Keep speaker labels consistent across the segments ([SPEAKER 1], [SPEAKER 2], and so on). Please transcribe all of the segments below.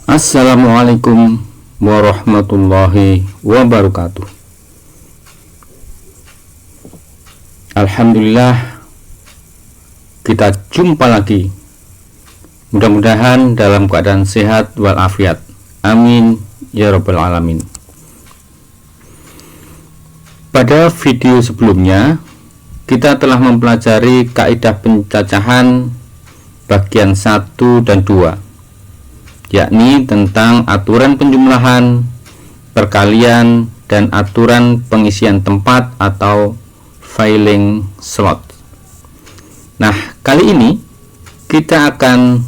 [SPEAKER 1] Assalamualaikum warahmatullahi wabarakatuh. Alhamdulillah, kita jumpa lagi. Mudah-mudahan dalam keadaan sehat walafiat. Amin ya rabbal alamin. Pada video sebelumnya, kita telah mempelajari kaidah pencacahan bagian 1 dan 2, yakni tentang aturan penjumlahan, perkalian, dan aturan pengisian tempat atau filling slot. Nah, kali ini kita akan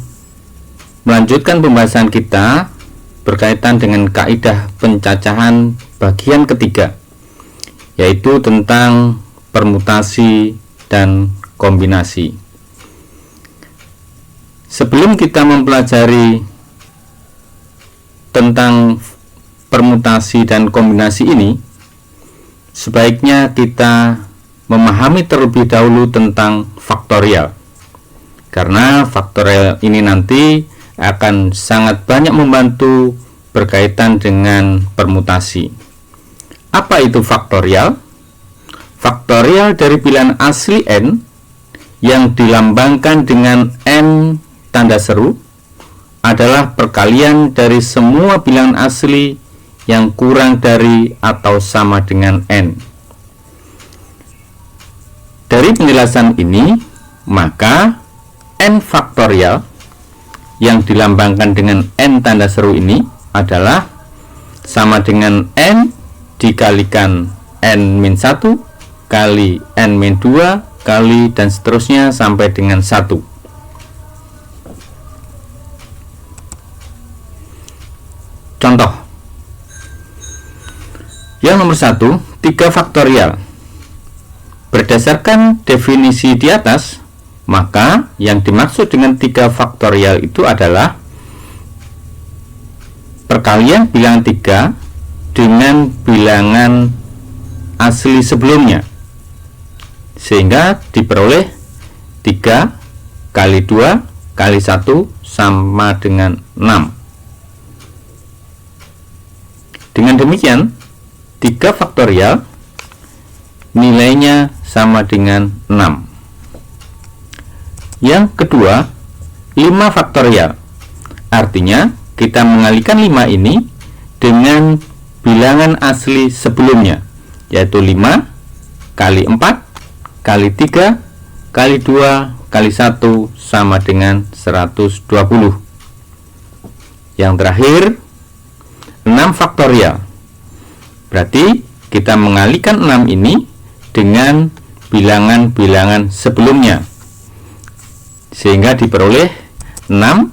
[SPEAKER 1] melanjutkan pembahasan kita berkaitan dengan kaidah pencacahan bagian ketiga, yaitu tentang permutasi dan kombinasi. Sebelum kita mempelajari tentang permutasi dan kombinasi ini, sebaiknya kita memahami terlebih dahulu tentang faktorial, karena faktorial ini nanti akan sangat banyak membantu berkaitan dengan permutasi. Apa itu faktorial? Faktorial dari bilangan asli n yang dilambangkan dengan n tanda seru adalah perkalian dari semua bilangan asli yang kurang dari atau sama dengan n. Dari penjelasan ini, maka n faktorial yang dilambangkan dengan n tanda seru ini adalah sama dengan n dikalikan n-1 kali n-2 kali dan seterusnya sampai dengan 1. Contoh yang nomor 1, 3 faktorial. Berdasarkan definisi di atas, maka yang dimaksud dengan 3 faktorial itu adalah perkalian bilangan 3 dengan bilangan asli sebelumnya, sehingga diperoleh 3 kali 2 kali 1 sama dengan 6. Dengan demikian, 3 faktorial nilainya sama dengan 6. Yang kedua, 5 faktorial. Artinya, kita mengalihkan 5 ini dengan bilangan asli sebelumnya, yaitu 5 kali 4 kali 3 kali 2 kali 1 sama dengan 120. Yang terakhir, 6 faktorial. Berarti kita mengalihkan 6 ini dengan bilangan-bilangan sebelumnya, sehingga diperoleh 6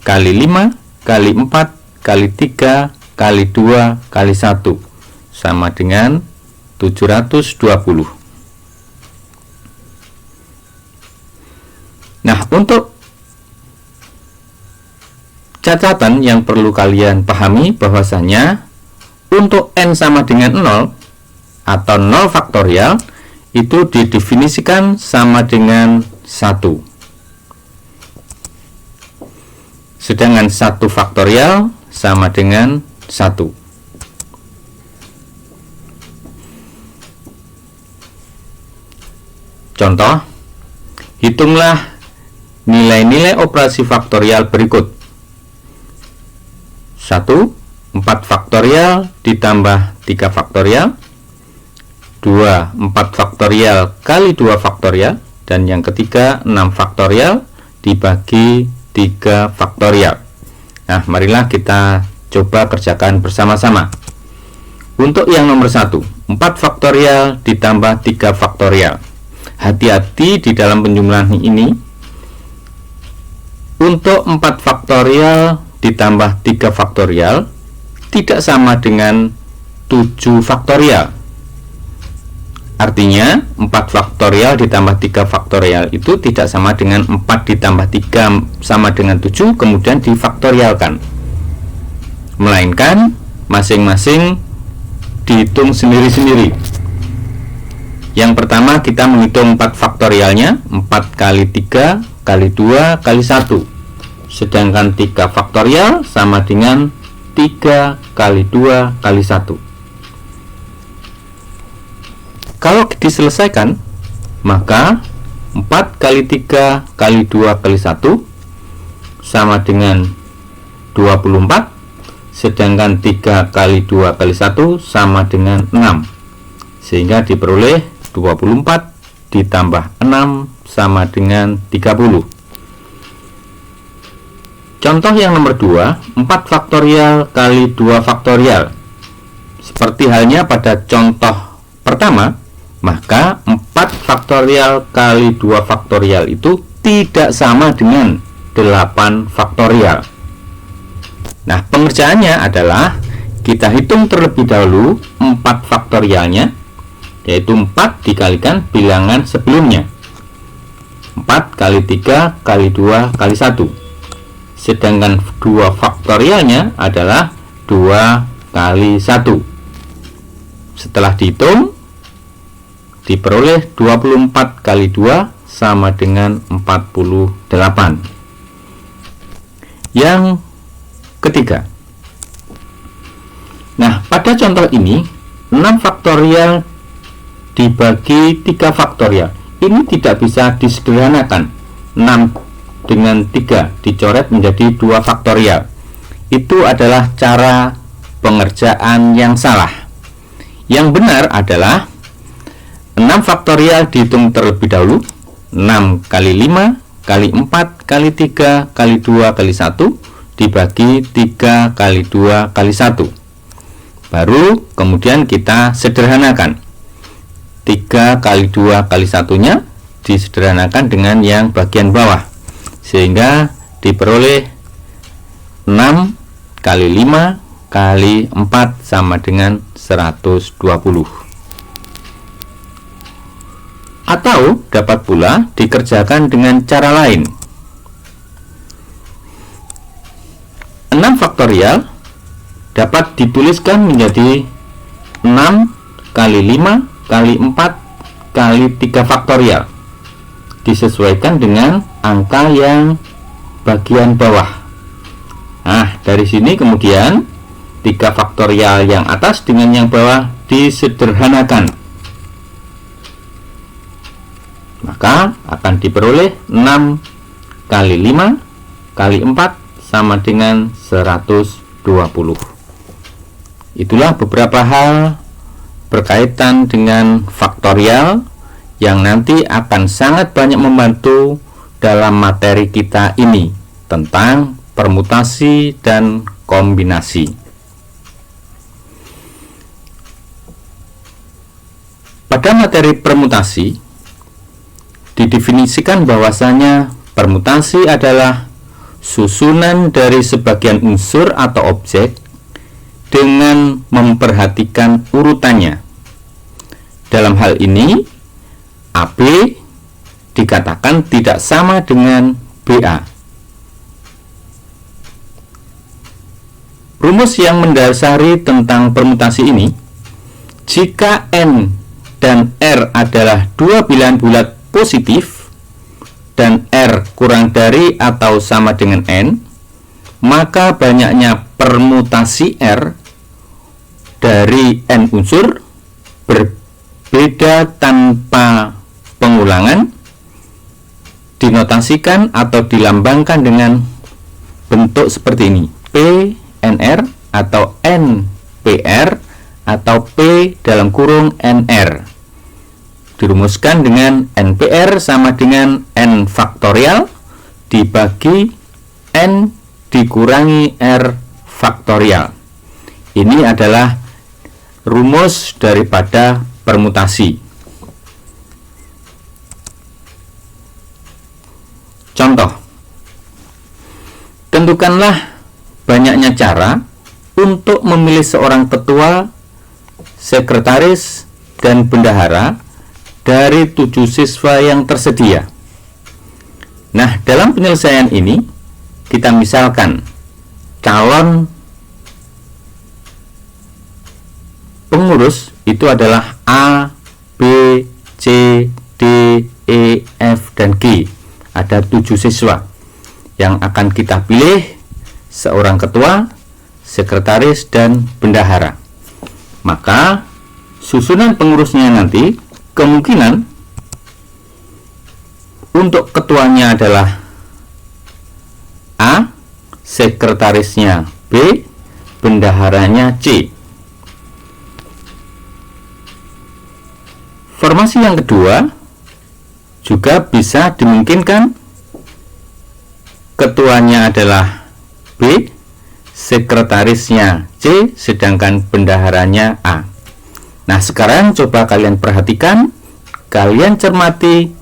[SPEAKER 1] kali 5 kali 4 kali 3 kali 2 kali 1 sama dengan 720. Nah, untuk catatan yang perlu kalian pahami bahwasanya untuk n sama dengan 0 atau 0 faktorial itu didefinisikan sama dengan 1. Sedangkan 1 faktorial sama dengan 1. Contoh, hitunglah nilai-nilai operasi faktorial berikut. 1. 4 faktorial ditambah 3 faktorial. 2. 4 faktorial kali 2 faktorial. Dan yang ketiga, 6 faktorial dibagi 3 faktorial. Nah, marilah kita coba kerjakan bersama-sama. Untuk yang nomor 1, 4 faktorial ditambah 3 faktorial. Hati-hati di dalam penjumlahan ini. Untuk 4 faktorial ditambah 3 faktorial tidak sama dengan 7 faktorial. Artinya 4 faktorial ditambah 3 faktorial itu tidak sama dengan 4 ditambah 3 sama dengan 7 kemudian difaktorialkan, melainkan masing-masing dihitung sendiri-sendiri. Yang pertama kita menghitung 4 faktorialnya, 4 kali 3 kali 2 kali 1 sedangkan 3 faktorial sama dengan 3 kali 2 kali 1. Kalau diselesaikan, maka 4 kali 3 kali 2 kali 1 sama dengan 24, sedangkan 3 kali 2 kali 1 sama dengan 6, sehingga diperoleh 24 ditambah 6 sama dengan 30. Contoh yang nomor 2, 4 faktorial kali 2 faktorial. Seperti halnya pada contoh pertama, maka 4 faktorial kali 2 faktorial itu tidak sama dengan 8 faktorial. Nah, pengerjaannya adalah kita hitung terlebih dahulu 4 faktorialnya, yaitu 4 dikalikan bilangan sebelumnya. 4 kali 3 kali 2 kali 1. Sedangkan 2 faktorialnya adalah 2 kali 1. Setelah dihitung, diperoleh 24 kali 2 sama dengan 48. Yang ketiga. Nah, pada contoh ini 6 faktorial dibagi 3 faktorial. Ini tidak bisa disederhanakan. 6 dengan 3 dicoret menjadi 2 faktorial. Itu adalah cara pengerjaan yang salah. Yang benar adalah 6 faktorial dihitung terlebih dahulu. 6 kali 5 kali 4 kali 3 kali 2 kali 1 dibagi 3 kali 2 kali 1. Baru kemudian kita sederhanakan. 3 kali 2 kali 1-nya disederhanakan dengan yang bagian bawah, sehingga diperoleh 6 kali 5 kali 4 sama dengan 120. Atau dapat pula dikerjakan dengan cara lain. 6 faktorial dapat dituliskan menjadi 6 kali 5 kali 4 kali 3 faktorial, disesuaikan dengan angka yang bagian bawah. Nah, dari sini kemudian 3 faktorial yang atas dengan yang bawah disederhanakan, maka akan diperoleh 6 kali 5 kali 4 sama dengan 120. Itulah beberapa hal berkaitan dengan faktorial yang nanti akan sangat banyak membantu dalam materi kita ini tentang permutasi dan kombinasi. Pada materi permutasi didefinisikan bahwasanya permutasi adalah susunan dari sebagian unsur atau objek dengan memperhatikan urutannya. Dalam hal ini, AB dikatakan tidak sama dengan BA. Rumus yang mendasari tentang permutasi ini, jika N dan R adalah dua bilangan bulat positif dan R kurang dari atau sama dengan N, maka banyaknya permutasi R dari N unsur berbeda tanpa pengulangan, dinotasikan atau dilambangkan dengan bentuk seperti ini: PNR atau NPR atau P dalam kurung NR. Dirumuskan dengan NPR sama dengan N faktorial dibagi N dikurangi R faktorial. Ini adalah rumus daripada permutasi. Contoh, tentukanlah banyaknya cara untuk memilih seorang ketua, sekretaris, dan bendahara dari 7 siswa yang tersedia. Nah, dalam penyelesaian ini kita misalkan calon pengurus itu adalah A, B, C, D, E, F, dan G. Ada 7 siswa. yang akan kita pilih seorang ketua, sekretaris, dan bendahara. Maka susunan pengurusnya nanti kemungkinan untuk ketuanya adalah A, sekretarisnya B, bendaharanya C. Formasi yang kedua juga bisa dimungkinkan ketuanya adalah B, sekretarisnya C, sedangkan bendaharanya A. Nah, sekarang coba kalian perhatikan, kalian cermati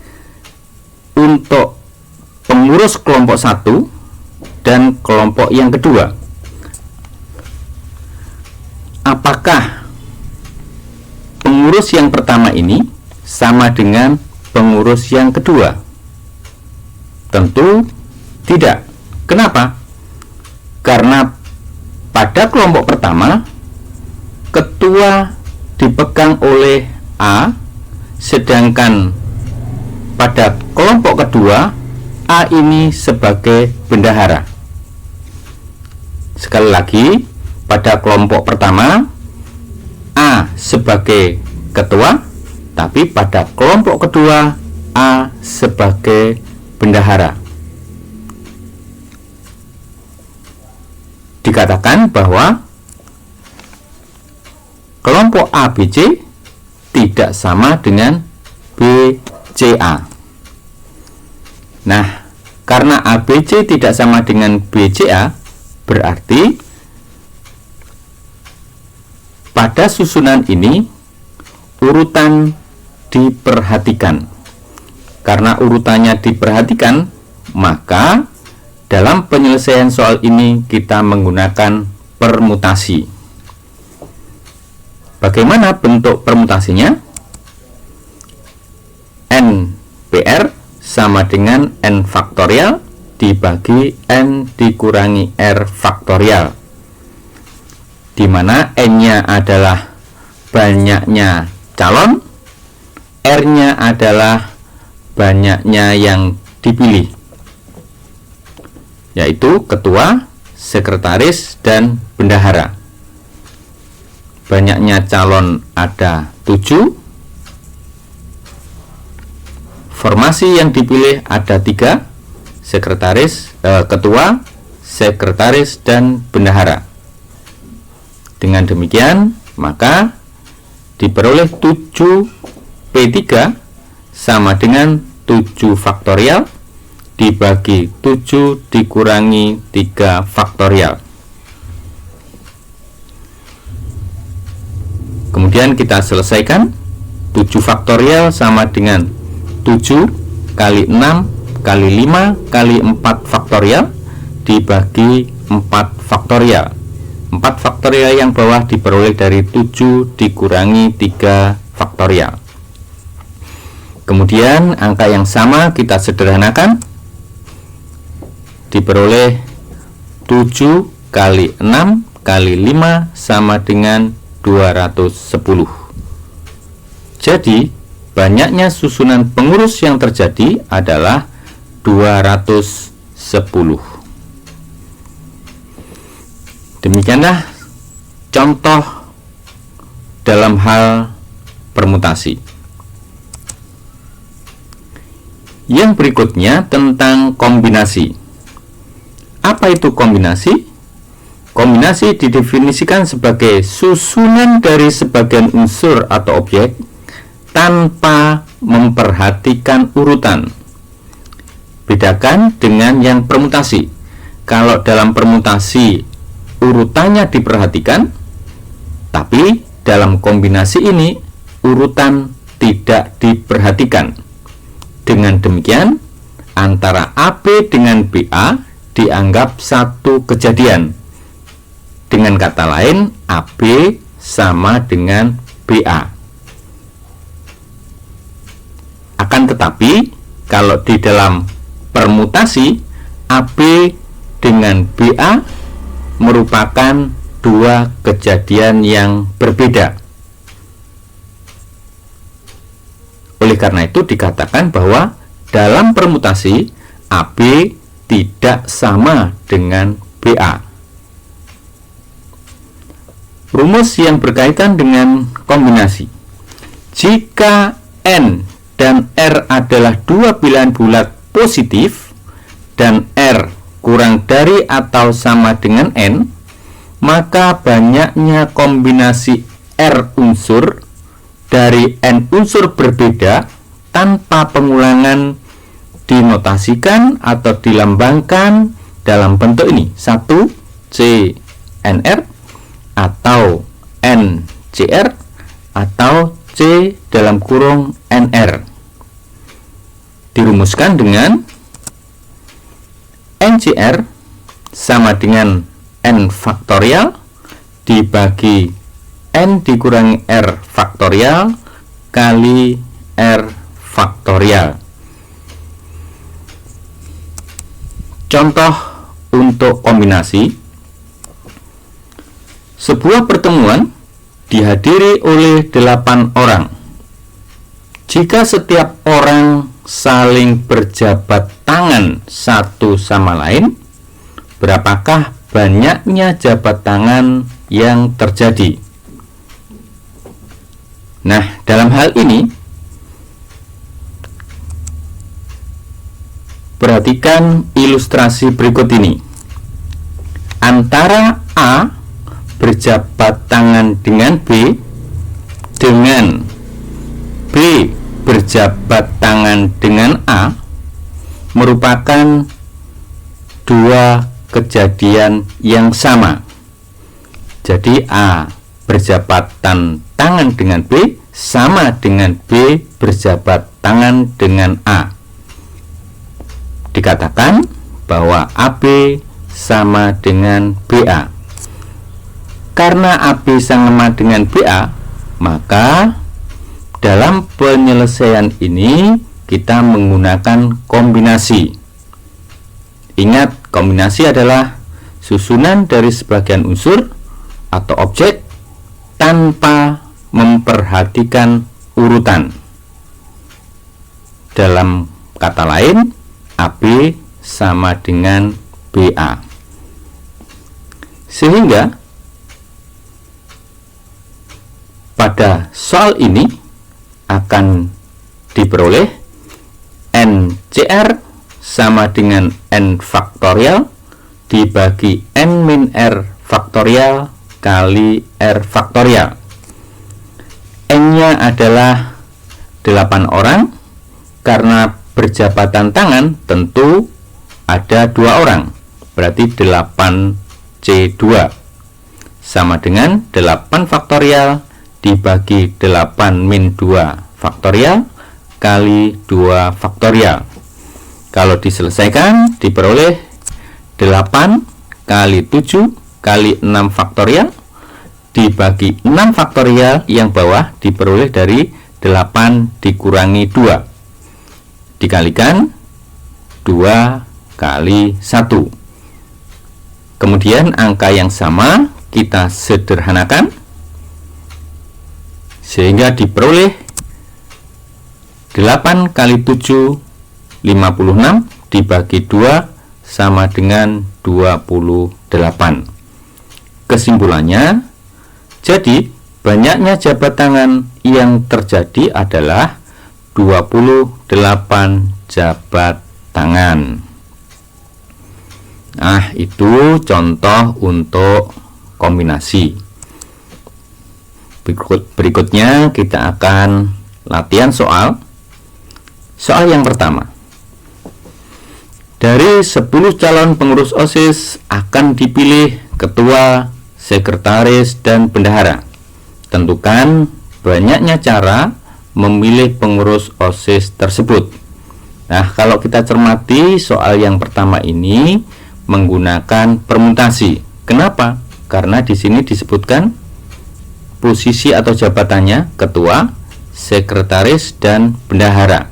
[SPEAKER 1] untuk pengurus kelompok 1 dan kelompok yang kedua. Apakah pengurus yang pertama ini sama dengan pengurus yang kedua? Tentu tidak. Kenapa? Karena pada kelompok pertama, ketua dipegang oleh A, sedangkan pada kelompok kedua, A ini sebagai bendahara. Sekali lagi, pada kelompok pertama, A sebagai ketua, tapi pada kelompok kedua, A sebagai bendahara. Dikatakan bahwa kelompok ABC tidak sama dengan BCA. Nah, karena ABC tidak sama dengan BCA, berarti pada susunan ini urutan diperhatikan. Karena urutannya diperhatikan, maka dalam penyelesaian soal ini kita menggunakan permutasi. Bagaimana bentuk permutasinya? NPR sama dengan N faktorial dibagi N dikurangi R faktorial, di mana N-nya adalah banyaknya calon, R-nya adalah banyaknya yang dipilih, yaitu ketua, sekretaris, dan bendahara. Banyaknya calon ada 7, formasi yang dipilih ada 3, ketua, sekretaris, dan bendahara. Dengan demikian, maka diperoleh 7P3 sama dengan 7 faktorial dibagi 7 dikurangi 3 faktorial. Kemudian kita selesaikan. 7 faktorial sama dengan 7 kali 6 kali 5 kali 4 faktorial dibagi 4 faktorial. 4 faktorial yang bawah diperoleh dari 7 dikurangi 3 faktorial. Kemudian angka yang sama kita sederhanakan. Diperoleh 7 kali 6 kali 5 sama dengan 210. Jadi, banyaknya susunan pengurus yang terjadi adalah 210. Demikianlah contoh dalam hal permutasi. Yang berikutnya tentang kombinasi. Apa itu kombinasi? Kombinasi didefinisikan sebagai susunan dari sebagian unsur atau objek tanpa memperhatikan urutan. Bedakan dengan yang permutasi. Kalau dalam permutasi urutannya diperhatikan, tapi dalam kombinasi ini urutan tidak diperhatikan. Dengan demikian, antara AB dengan BA dianggap satu kejadian. Dengan kata lain, AB sama dengan BA. Akan tetapi, kalau di dalam permutasi, AB dengan BA merupakan dua kejadian yang berbeda. Oleh karena itu dikatakan bahwa dalam permutasi AB tidak sama dengan BA. Rumus yang berkaitan dengan kombinasi. Jika N dan R adalah dua bilangan bulat positif dan R kurang dari atau sama dengan N, maka banyaknya kombinasi R unsur dari N unsur berbeda tanpa pengulangan dinotasikan atau dilambangkan dalam bentuk ini: 1 CNR atau NCR atau C dalam kurung NR. Dirumuskan dengan NCR sama dengan N faktorial dibagi N dikurangi R faktorial kali R faktorial. Contoh untuk kombinasi. Sebuah pertemuan dihadiri oleh 8 orang. Jika setiap orang saling berjabat tangan satu sama lain, berapakah banyaknya jabat tangan yang terjadi? Nah, dalam hal ini perhatikan ilustrasi berikut ini. Antara A berjabat tangan dengan B dengan B berjabat tangan dengan A merupakan dua kejadian yang sama. Jadi A berjabatan tangan dengan B sama dengan B berjabat tangan dengan A. Dikatakan bahwa AB sama dengan BA. Karena AB sama dengan BA, maka dalam penyelesaian ini kita menggunakan kombinasi. Ingat, kombinasi adalah susunan dari sebagian unsur atau objek tanpa memperhatikan urutan. Dalam kata lain, AB sama dengan BA. Sehingga pada soal ini akan diperoleh NCR sama dengan N faktorial dibagi N min R faktorial kali R faktorial. N-nya adalah 8 orang. Karena berjabatan tangan tentu ada 2 orang, berarti 8C2 sama dengan 8 faktorial dibagi 8 min 2 faktorial kali 2 faktorial. Kalau diselesaikan diperoleh 8 kali 7 kali 6 faktorial dibagi 6 faktorial yang bawah diperoleh dari 8 dikurangi 2 dikalikan 2 kali 1. Kemudian angka yang sama kita sederhanakan sehingga diperoleh 8 kali 7 56 dibagi 2 sama dengan 28. Kesimpulannya, jadi banyaknya jabat tangan yang terjadi adalah 28 jabat tangan. Nah, itu contoh untuk kombinasi. Berikutnya kita akan latihan soal. Soal yang pertama. Dari 10 calon pengurus OSIS akan dipilih ketua, sekretaris, dan bendahara. Tentukan banyaknya cara memilih pengurus OSIS tersebut. Nah, kalau kita cermati soal yang pertama ini menggunakan permutasi. Kenapa? Karena di sini disebutkan posisi atau jabatannya ketua, sekretaris, dan bendahara.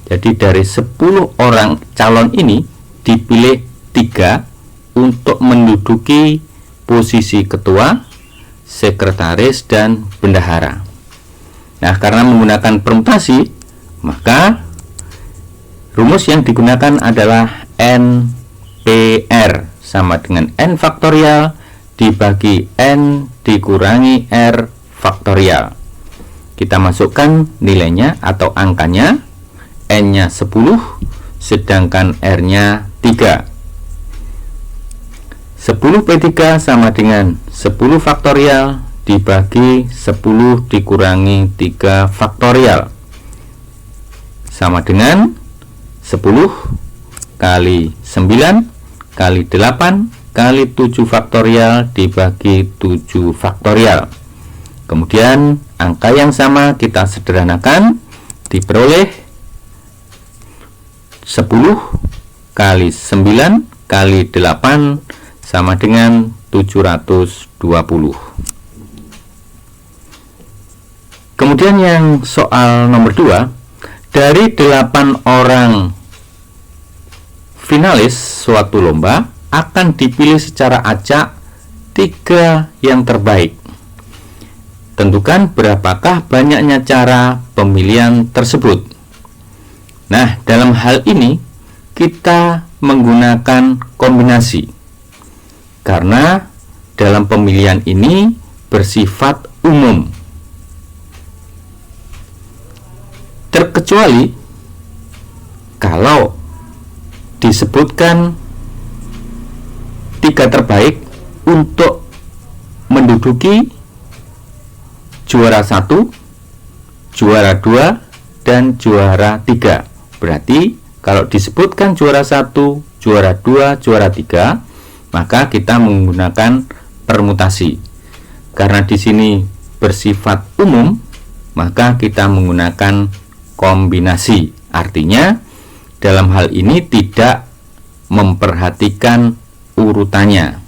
[SPEAKER 1] Jadi dari 10 orang calon ini dipilih 3 untuk menduduki posisi ketua, sekretaris, dan bendahara. Nah, karena menggunakan permutasi, maka rumus yang digunakan adalah N PR sama dengan N faktorial dibagi N dikurangi R faktorial. Kita masukkan nilainya atau angkanya. N-nya 10, sedangkan R-nya 3. 10P3 sama dengan 10 faktorial dibagi 10 dikurangi 3 faktorial. Sama dengan 10 kali 9 kali 8 kali 7 faktorial dibagi 7 faktorial. Kemudian angka yang sama kita sederhanakan, diperoleh 10 kali 9 kali 8 sama dengan 720. Kemudian yang soal nomor 2, dari 8 orang finalis suatu lomba akan dipilih secara acak 3 yang terbaik. Tentukan berapakah banyaknya cara pemilihan tersebut. Nah, dalam hal ini kita menggunakan kombinasi, karena dalam pemilihan ini bersifat umum, terkecuali kalau disebutkan 3 terbaik untuk menduduki juara 1, juara 2, dan juara 3. Berarti kalau disebutkan juara 1, juara 2, juara 3, maka kita menggunakan permutasi. Karena di sini bersifat umum, maka kita menggunakan kombinasi. Artinya dalam hal ini tidak memperhatikan urutannya.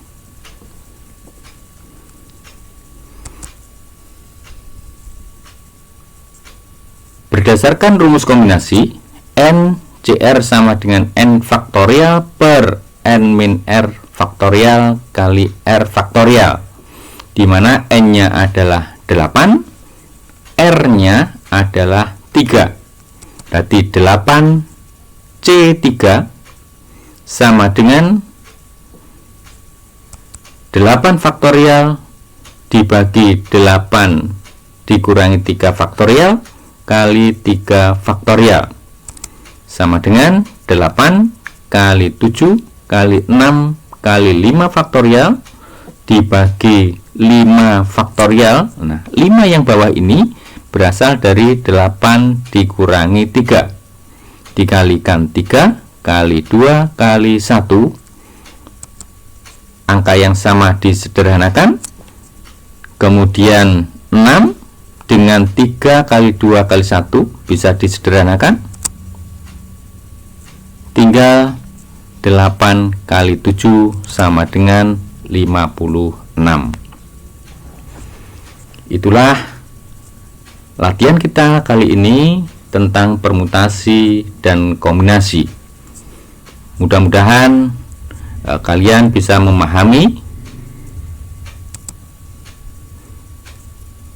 [SPEAKER 1] Berdasarkan rumus kombinasi, N CR sama dengan N faktorial per N min R faktorial kali R faktorial, di mana N-nya adalah 8, R-nya adalah 3. Berarti 8 C3 sama dengan 8 faktorial dibagi 8 dikurangi 3 faktorial kali 3 faktorial sama dengan 8 kali 7 kali 6 kali 5 faktorial dibagi 5 faktorial. Nah, 5 yang bawah ini berasal dari 8 dikurangi 3 dikalikan 3 kali 2 kali 1. Angka yang sama disederhanakan. Kemudian 6 dengan 3 kali 2 kali 1 bisa disederhanakan. Tinggal 8 kali 7 sama dengan 56. Itulah latihan kita kali ini tentang permutasi dan kombinasi. Mudah-mudahan kalian bisa memahami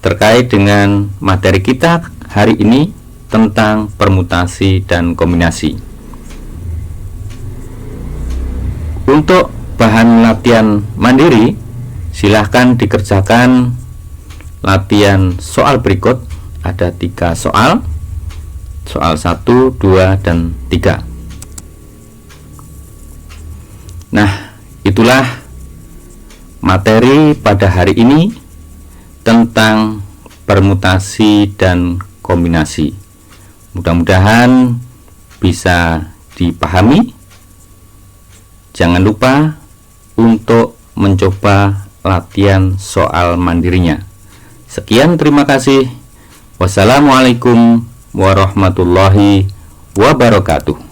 [SPEAKER 1] terkait dengan materi kita hari ini tentang permutasi dan kombinasi. Untuk bahan latihan mandiri, silahkan dikerjakan latihan soal berikut. Ada 3 soal, soal 1, 2, dan 3. Nah, itulah materi pada hari ini tentang permutasi dan kombinasi. Mudah-mudahan bisa dipahami. Jangan lupa untuk mencoba latihan soal mandirinya. Sekian, terima kasih. Wassalamualaikum warahmatullahi wabarakatuh.